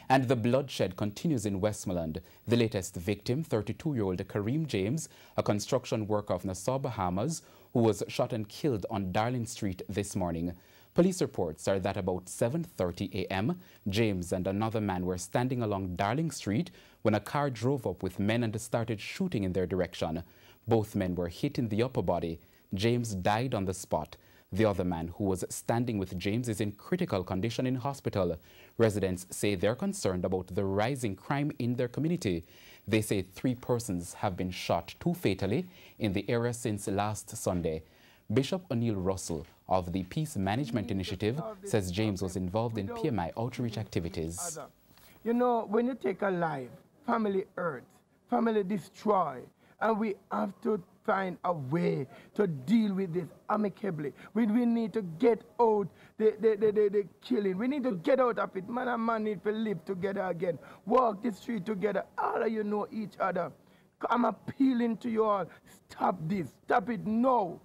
And the bloodshed continues in Westmoreland. The latest victim, 32-year-old Kareem James, a construction worker of Nassau, Bahamas, who was shot and killed on Darling Street this morning. Police reports are that about 7:30 a.m., James and another man were standing along Darling Street when a car drove up with men and started shooting in their direction. Both men were hit in the upper body. James died on the spot. The other man, who was standing with James, is in critical condition in hospital. Residents say they're concerned about the rising crime in their community. They say 3 persons have been shot, 2 fatally, in the area since last Sunday. Bishop O'Neill Russell of the Peace Management Initiative says James was involved in PMI outreach activities. You know, when you take a life, family hurt, family destroy, and we have to find a way to deal with this amicably. We need to get out the killing. We need to get out of it. Man and man need to live together again. Walk the street together. All of you know each other. I'm appealing to you all. Stop this. Stop it now.